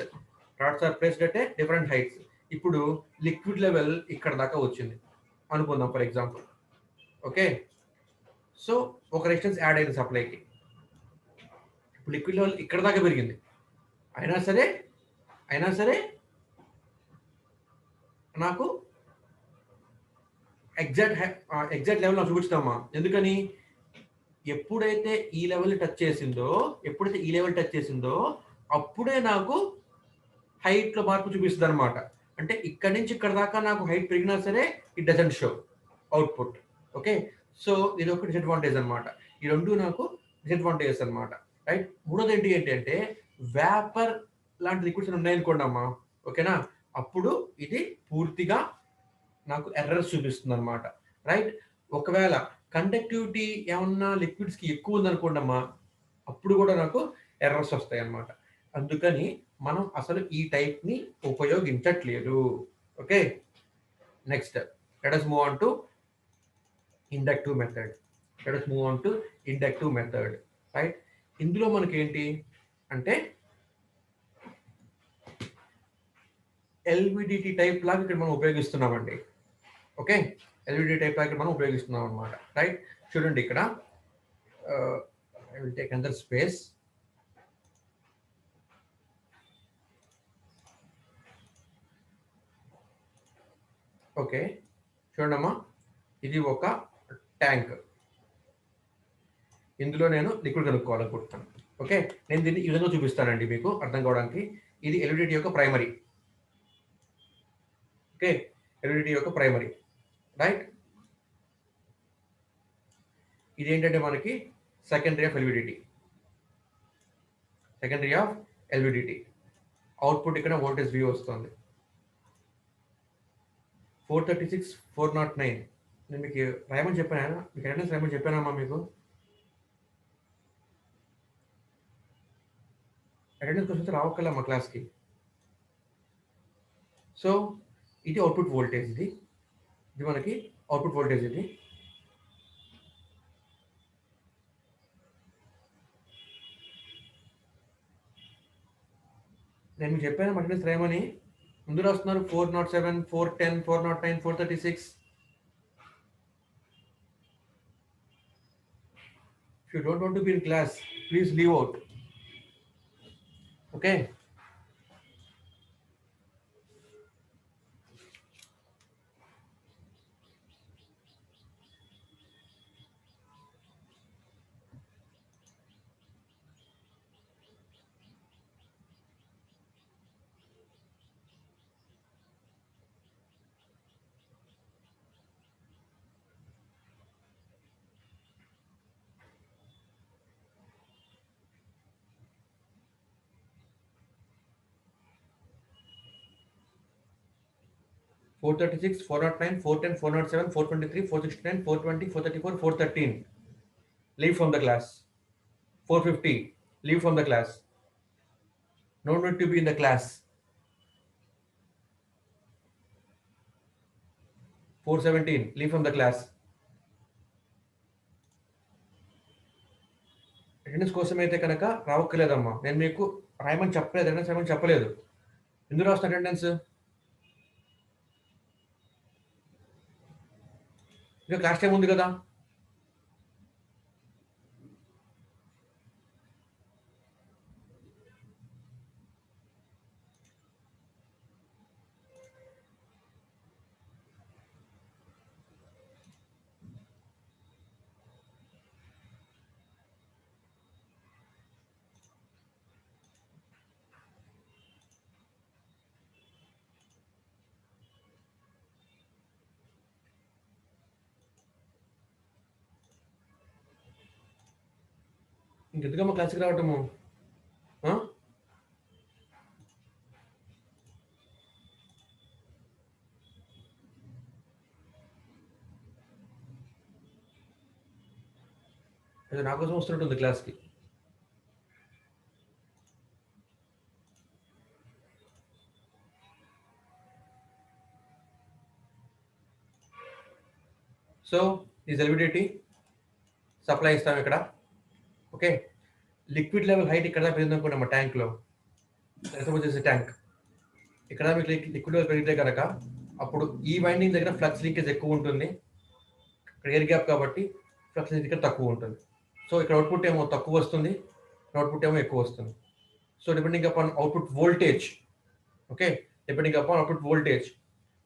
రాడ్ సర్ఫేస్ అంటే డిఫరెంట్ హైట్స్. ఇప్పుడు లిక్విడ్ లెవెల్ ఇక్కడ దాకా వచ్చింది అనుకుందాం ఫర్ ఎగ్జాంపుల్. ఓకే, సో ఒక రెసిస్టెన్స్ యాడ్ అయింది సప్లైకి. ఇప్పుడు లిక్విడ్ లెవెల్ ఇక్కడ దాకా పెరిగింది. అయినా సరే నాకు ఎగ్జాక్ట్ లెవెల్ నాకు చూపిస్తామా. ఎందుకని, ఎప్పుడైతే ఈ లెవెల్ టచ్ చేసిందో అప్పుడే నాకు హైట్ లో మార్పు చూపిస్తుంది అనమాట. అంటే ఇక్కడ నుంచి ఇక్కడ దాకా నాకు హైట్ పెరిగినా సరే it doesn't show output. Okay, so ఇది ఒక డిసడ్వాంటేజ్ అనమాట. ఈ రెండు నాకు డిసడ్వాంటేజెస్ అనమాట, రైట్. మూడోది ఏంటి అంటే వ్యాపర్ లాంటి లిక్విడ్స్ ఉన్నాయనుకోండి అమ్మా, ఓకేనా, అప్పుడు ఇది పూర్తిగా నాకు ఎర్రర్స్ చూపిస్తుంది అనమాట, రైట్. ఒకవేళ కండక్టివిటీ ఏమన్నా లిక్విడ్స్కి ఎక్కువ ఉందనుకోండి అమ్మా, అప్పుడు కూడా నాకు ఎర్రర్స్ వస్తాయి అన్నమాట. అందుకని మనం అసలు ఈ టైప్ని ఉపయోగించట్లేదు. Okay, next let us move on to inductive method. Right, ఇందులో మనకి ఏంటి అంటే ఎల్విడిటి టైప్ లాగా ఇక్కడ మనం ఉపయోగిస్తున్నామండి. ఓకే, ఎల్విడిటి టైప్ లాగా మనం ఉపయోగిస్తున్నాం అనమాట, రైట్. చూడండి ఇక్కడ I will take another space. Okay, చూడమ్మా, ఇది ఒక ట్యాంక్. ఇందులో నేను లిక్విడ్ కనుక్కోవాలనుకుంటున్నాను. ఓకే, నేను దీన్ని ఈ విధంగా చూపిస్తానండి మీకు అర్థం కావడానికి. ఇది ఎల్విడిటి యొక్క ప్రైమరీ. ఓకే, ఎల్విడిటి యొక్క ప్రైమరీ, రైట్. ఇది ఏంటంటే మనకి సెకండరీ ఆఫ్ ఎల్విడిటి. అవుట్పుట్ ఇక్కడ వోల్టేజ్ V వస్తుంది. 436, 409 నేను మీకు రాయమని చెప్పాను. మీకు అటెండెన్స్ రాయమని చెప్పానమ్మా. మీకు అటెండెన్స్ క్వశ్చన్స్ రావక్కర్లే మా క్లాస్కి. సో ఇది అవుట్పుట్ వోల్టేజ్, ఇది మనకి అవుట్పుట్ వోల్టేజ్. ఇది నేను మీకు చెప్పాను అటెండెన్స్ రాయమని. ముందు రాస్తున్నారు 407, 410, 409, 436. If you don't want to be in class, please leave out. Okay. Four 36, 409, 410, 407, 423, 469, 420, 434, 413. Leave from the class. 450. Leave from the class. No need to be in the class. 417. Leave from the class. Attendance కోసం అయితే కనుక రావక్కర్లేదమ్మా. నేను మీకు రాయమని చెప్పలేదు, attendance రాయమని చెప్పలేదు. ఎందుకు రాస్తున్న అటెండెన్స్? ఇంకా క్లాస్ టైం ఉంది కదా. ఇంకెందుకమ్మా క్లాస్కి రావటము? అది నా కోసం వస్తున్నట్టుంది క్లాస్కి. సో ఈ ఎల్విడిటీ సప్లై ఇస్తాం ఇక్కడ. ఓకే, లిక్విడ్ లెవెల్ హైట్ ఇక్కడ పెరిగింది అనుకున్నాం ట్యాంక్లో. వచ్చేసి ట్యాంక్ ఇక్కడ మీకు లిక్విడ్ లెవెల్ పెరిగితే కనుక అప్పుడు ఈ వైండింగ్ దగ్గర ఫ్లక్స్ లీకేజ్ ఎక్కువ ఉంటుంది. ఇక్కడ ఎయిర్ గ్యాప్ కాబట్టి ఫ్లక్స్ లీకేజ్ ఇక్కడ తక్కువ ఉంటుంది. సో ఇక్కడ అవుట్పుట్ ఏమో తక్కువ వస్తుంది, అవుట్పుట్ ఏమో ఎక్కువ వస్తుంది. So depending upon output voltage, okay, depending upon output voltage,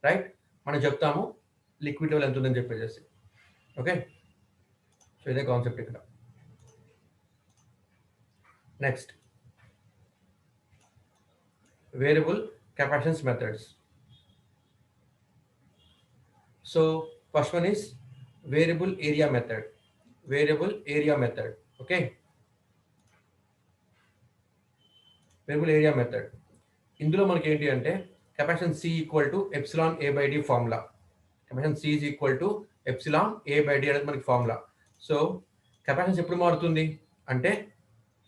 right, మనం చెప్తాము లిక్విడ్ లెవెల్ ఎంత ఉందని చెప్పేసి. ఓకే, సో ఇదే కాన్సెప్ట్ ఇక్కడ. Next, variable capacitance methods. So first one is variable area method. Variable area method. Okay, variable area method. ఇందులో మనకి ఏంటి అంటే capacitance C equal to epsilon A by D formula. Capacitance C is equal to epsilon A by D అనేది మనకి formula. So capacitance ఎప్పుడు మారుతుంది అంటే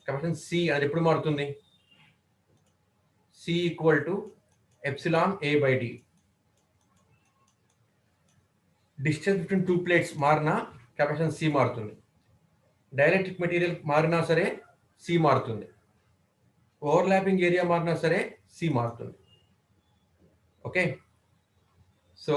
capacitance C అనేది ఎప్పుడు మారుతుంది? C equal to epsilon A by D. Distance between two plates మారినా capacitance C మారుతుంది. డైఎలక్ట్రిక్ మెటీరియల్ మారినా సరే C మారుతుంది. ఓవర్లాపింగ్ ఏరియా మారినా సరే C మారుతుంది. ఓకే, సో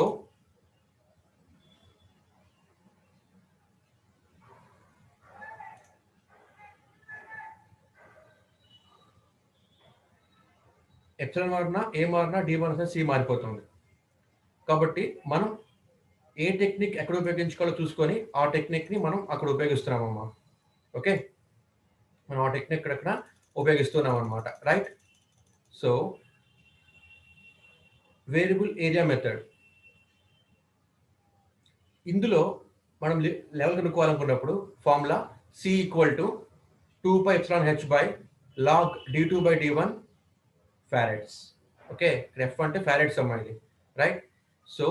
ఎప్సిలాన్ మారినా, ఏ మారినా, డి మారినా సి మారిపోతుంది. కాబట్టి మనం ఏ టెక్నిక్ ఎక్కడ ఉపయోగించుకోవాలో చూసుకొని ఆ టెక్నిక్ని మనం అక్కడ ఉపయోగిస్తున్నామమ్మా. ఓకే, మనం ఆ టెక్నిక్ ఇక్కడ ఉపయోగిస్తున్నాం అనమాట, right. So variable area method, ఇందులో మనం లెవెల్ కనుక్కోవాలనుకున్నప్పుడు formula C equal to 2πε/h by log d2 by d1 farads. Okay, F అంటే ఫారెడ్స్ అమ్మా ఇది, రైట్. సో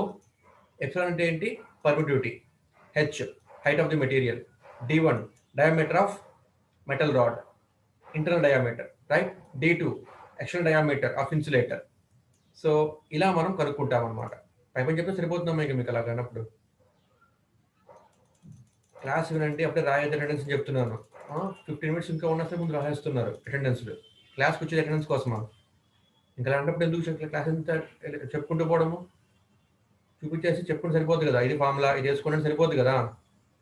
ఎప్సిలాన్ అంటే ఏంటి? Permittivity. H height of the material. d1 diameter of metal rod, internal diameter, right. d2 external diameter of insulator. So ఇలా మనం కనుక్కుంటాం అనమాట. పైపని చెప్తే సరిపోతుందమ్మా ఇంకా మీకు అలాగా అన్నప్పుడు. క్లాస్ వినండి, అప్పుడే రాయొద్దు అటెండెన్స్ చెప్తున్నాను. 15 minutes ఇంకా ఉన్నా సరే ముందు రాసేస్తున్నారు అటెండెన్స్లు. క్లాస్కి వచ్చేది అటెండెన్స్ కోసమా? ఇంకా అలాంటప్పుడు ఎందుకు క్లాస్ ఎంత చెప్పుకుంటూ పోవడము? చూపించేసి చెప్పుకుంటే సరిపోద్ది కదా, ఇది ఫార్ములా, ఇది వేసుకోండి సరిపోద్ది కదా.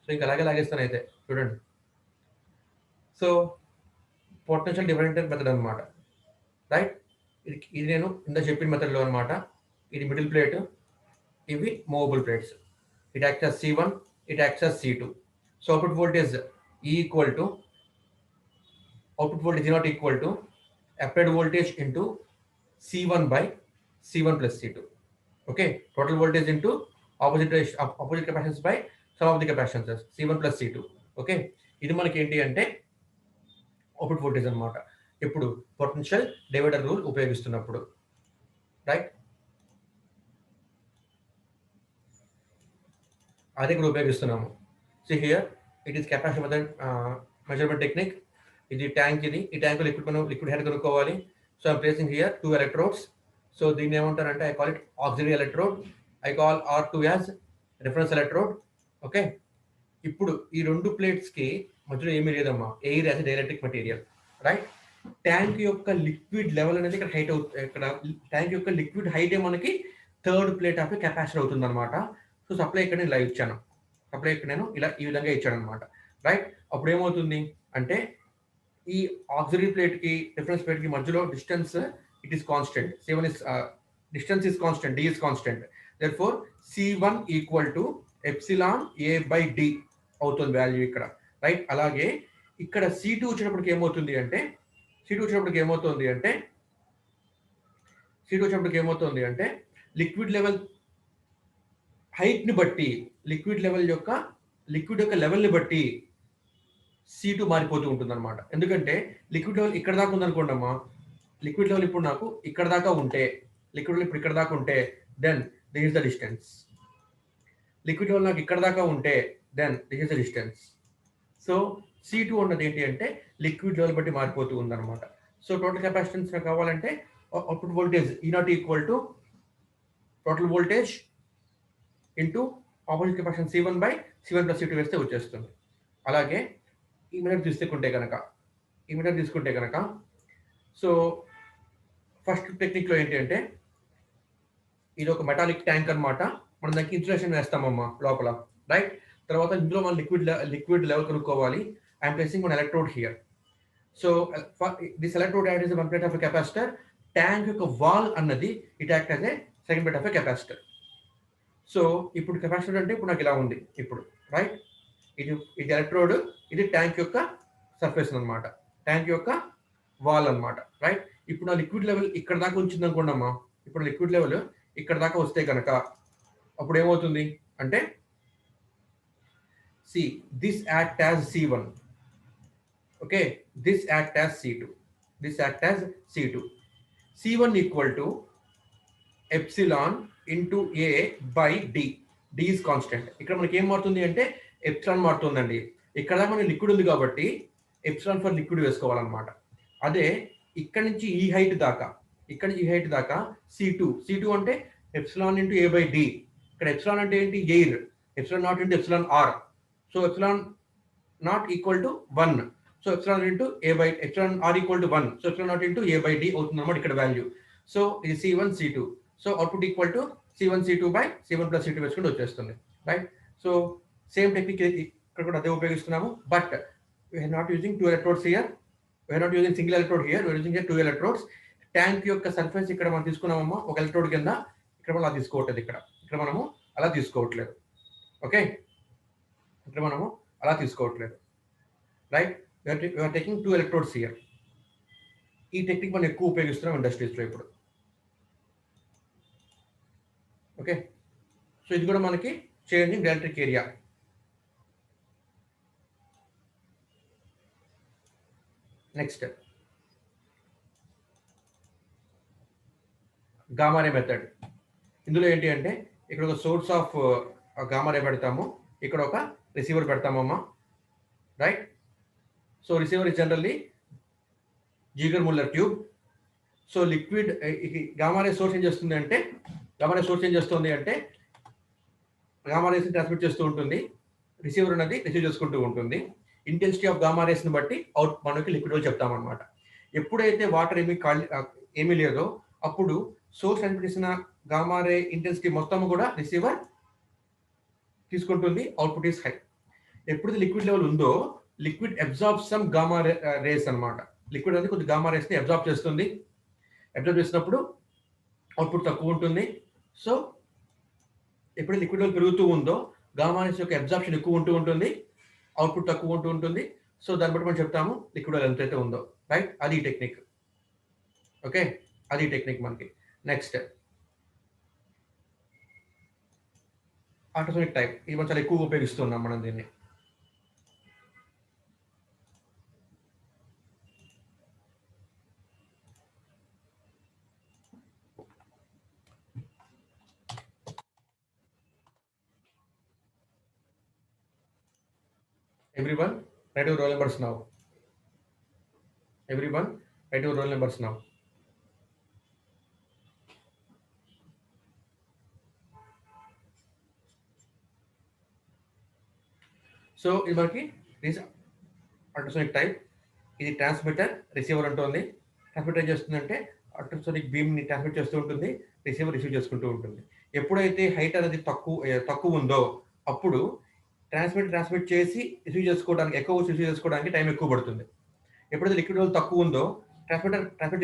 సో ఇంకా అలాగే లాగేస్తాను అయితే చూడండి. సో పొటెన్షియల్ డిఫరెంట్ మెథడ్ అనమాట, రైట్. ఇది నేను ఇంత చెప్పిన మెథడ్లో అనమాట. ఇది మిడిల్ ప్లేట్, ఇవి movable plates. It acts as C1, it acts as C2. So output voltage equal to output voltage not equal to applied voltage into C1 by C1 plus C2. Okay, total voltage into opposite capacitance by sum of the capacitances C1 plus C2. Okay, ఇది మనకి ఏంటి అంటే output voltage అనమాట. ఇప్పుడు potential divider rule ఉపయోగిస్తున్నప్పుడు, right, అది ఇక్కడ ఉపయోగిస్తున్నాము. See here, it is capacitor method measurement technique. ఇది ట్యాంక్, ఇది ఈ ట్యాంక్ లిక్విడ్ హెడ్ కనుక్కోవాలి. So I'm placing here 2 electrodes. So దీన్ని ఏమంటారంటే I call it auxiliary electrode. I call R2 as reference electrode. Okay. ఇప్పుడు ఈ 2 ప్లేట్స్‌కి మధ్యలో ఏమీ లేదమ్మా. Air as a dielectric material. Right? Tank యొక్క లిక్విడ్ లెవెల్ అనేది ఇక్కడ ఇక్కడ ట్యాంక్ యొక్క లిక్విడ్ హైటే మనకి థర్డ్ ప్లేట్ ఆఫ్ కెపాసిటర్ అవుతుందన్నమాట. సో, సప్లై ఇక్కడ నేను ఇలా ఇచ్చాను. సప్లై ఇక్కడ నేను ఇలా ఈ విధంగా ఇచ్చానన్నమాట. రైట్? అప్పుడు ఏమవుతుంది అంటే ఈ ఆక్సిలరీ ప్లేట్‌కి, రిఫరెన్స్ ప్లేట్‌కి మధ్యలో distance it is constant. C1 is distance is constant. D is constant. Therefore C1 equal to epsilon A by D అవుతుంది వాల్యూ ఇక్కడ. రైట్? అలాగే ఇక్కడ C2 వచ్చినప్పటికి ఏమవుతుంది అంటే లిక్విడ్ లెవెల్ హైట్‌ని బట్టి లిక్విడ్ యొక్క లెవెల్‌ని బట్టి C2 మారిపోతూ ఉంటుందన్నమాట. ఎందుకంటే లిక్విడ్ లెవెల్ ఇక్కడ దాకా ఉందనుకోండమ్మా. లిక్విడ్ లెవెల్ ఇప్పుడు నాకు ఇక్కడ దాకా ఉంటే, then this is the distance. Liquid level నాకు ఇక్కడ దాకా ఉంటే, then this is the distance. So, C2 అన్నది ఏంటి అంటే లిక్విడ్ లెవెల్ బట్టి మారిపోతూ ఉందన్నమాట. సో, టోటల్ కెపాసిటెన్స్ నాకు కావాలంటే output voltage E0 equal to total voltage into opposite capacitance C1 by C1 plus C2 వేస్తే వచ్చేస్తుంది. అలాగే ఇమీడియట్ తీసుకుంటే కనుక సో, ఫస్ట్ టెక్నిక్‌లో ఏంటి అంటే ఇది ఒక మెటాలిక్ ట్యాంక్ అన్నమాట. మనం దానికి ఇన్సులేషన్ వేస్తామమ్మా లోపల. రైట్? తర్వాత ఇందులో మనం లిక్విడ్ లెవెల్ కనుక్కోవాలి. I'm placing one electrode here. So, this electrode act as one plate of a capacitor. Tank యొక్క వాల్ అన్నది it act as a second plate of a capacitor. So, ఇప్పుడు capacitor అంటే ఇప్పుడు నాకు ఇలా ఉంది ఇప్పుడు. రైట్? ఇది ఎలక్ట్రోడ్, ఇది ట్యాంక్ యొక్క సర్ఫేస్ అన్నమాట. ట్యాంక్ యొక్క వాల్ అన్నమాట. రైట్? ఇప్పుడు నా లిక్విడ్ లెవెల్ ఇక్కడ దాకా ఉంచింది అనుకోండమ్మా. ఇప్పుడు లిక్విడ్ లెవెల్ ఇక్కడ దాకా వస్తే కనుక అప్పుడు ఏమవుతుంది అంటే this act as C1. Okay, this act as C2. C1 equal to epsilon into A by D. D is constant. ఇక్కడ మనకి ఏం మారుతుంది అంటే ఎప్సిలాన్ మారుతుందండి. ఇక్కడ దాకా మనకి లిక్విడ్ ఉంది కాబట్టి ఎప్సిలాన్ ఫర్ లిక్విడ్ వేసుకోవాలన్నమాట. అదే ఇక్కడ నుంచి ఈ హైట్ దాకా C2 అంటే epsilon into A by D. ఇక్కడ ఎప్సిలాన్ అంటే ఏంటి? Air. Epsilon naught into epsilon R. So, epsilon naught equal to 1. So, epsilon into epsilon R equal to 1. So, epsilon naught into A by D అవుతుంది అన్నమాట ఇక్కడ value. So, ఇది C1 C2. So, output equal to C1 C2 by C1 plus C2 వేసుకుంటే వచ్చేస్తుంది. Right? So, same technique ఇక్కడ కూడా అదే ఉపయోగిస్తున్నాము. But we're not using 2 electrodes here. We're not using single electrode here. We're using 2 electrodes. Tank యొక్క surface ఇక్కడ మనం తీసుకున్నామమ్మా ఒక ఎలక్ట్రోడ్ కింద. ఇక్కడ మనం అలా తీసుకోవట్లేదు. ఇక్కడ మనము అలా తీసుకోవట్లేదు. ఓకే, ఇక్కడ మనము అలా తీసుకోవట్లేదు. Right? We're taking 2 electrodes here. ఈ టెక్నిక్ మనం ఎక్కువ ఉపయోగిస్తున్నాం ఇండస్ట్రీస్లో ఇప్పుడు. ఓకే, సో ఇది కూడా మనకి changing dielectric area. Next gamma రే మెథడ్. ఇందులో ఏంటి అంటే ఇక్కడ ఒక సోర్స్ ఆఫ్ గామా రే పెడతాము, ఇక్కడ ఒక రిసీవర్ పెడతామమ్మా. Right? So, receiver is generally Geiger Muller tube. So, liquid gamma ray source ఏం చేస్తుంది అంటే గామా రేస్ ట్రాన్స్మిట్ చేస్తూ ఉంటుంది. రిసీవర్ అనేది రిసీవ్ చేసుకుంటూ ఉంటుంది. ఇంటెన్సిటీ ఆఫ్ గామా రేస్ని బట్టి మనకి లిక్విడ్ లెవెల్ చెప్తామన్నమాట. ఎప్పుడైతే వాటర్ ఏమీ లేదో అప్పుడు సోర్స్ ట్రాన్స్మిట్ చేసిన గామా రే ఇంటెన్సిటీ మొత్తం కూడా రిసీవర్ తీసుకుంటుంది. Output is high. ఎప్పుడైతే లిక్విడ్ లెవెల్ ఉందో liquid absorb some gamma rays అన్నమాట. లిక్విడ్ అనేది కొద్ది గామా రేస్ని అబ్జార్బ్ చేస్తుంది. అబ్జార్బ్ చేసినప్పుడు అవుట్పుట్ తక్కువ ఉంటుంది. సో, ఎప్పుడు లిక్విడ్ లెవెల్ పెరుగుతూ ఉందో గామా రేస్ యొక్క అబ్జార్ప్షన్ ఎక్కువ ఉంటుంది, అవుట్పుట్ తక్కువ ఉంటుంది. సో, దాన్ని బట్టి మనం చెప్తాము లిక్విడ్ లెవెల్ ఎంతైతే ఉందో. రైట్? అది టెక్నిక్. ఓకే, అది టెక్నిక్ మనకి. Next ultrasonic type. ఇది మనం చాలా ఎక్కువగా ఉపయోగిస్తున్నాం మనం దీన్ని. Everyone, write your roll numbers now. So ఇది మనకి అల్ట్రాసోనిక్ టైప్. ఇది ట్రాన్స్మిటర్, రిసీవర్ ఉంటుంది. ట్రాన్స్మిటర్ ఏం చేస్తుందంటే అల్ట్రాసోనిక్ బీమ్‌ని ట్రాన్స్మిట్ చేస్తూ ఉంటుంది. రిసీవర్ రిసీవ్ చేసుకుంటూ ఉంటుంది. ఎప్పుడైతే హైట్ అనేది తక్కువ ఉందో అప్పుడు ట్రాన్స్మిట్ చేసి రిసీవ్ చేసుకోవడానికి, రిసీవ్ చేసుకోవడానికి టైం ఎక్కువ పడుతుంది. ఎప్పుడైతే లిక్విడ్ లెవెల్ తక్కువ ఉందో ట్రాన్స్మిటర్ ట్రాన్స్మిట్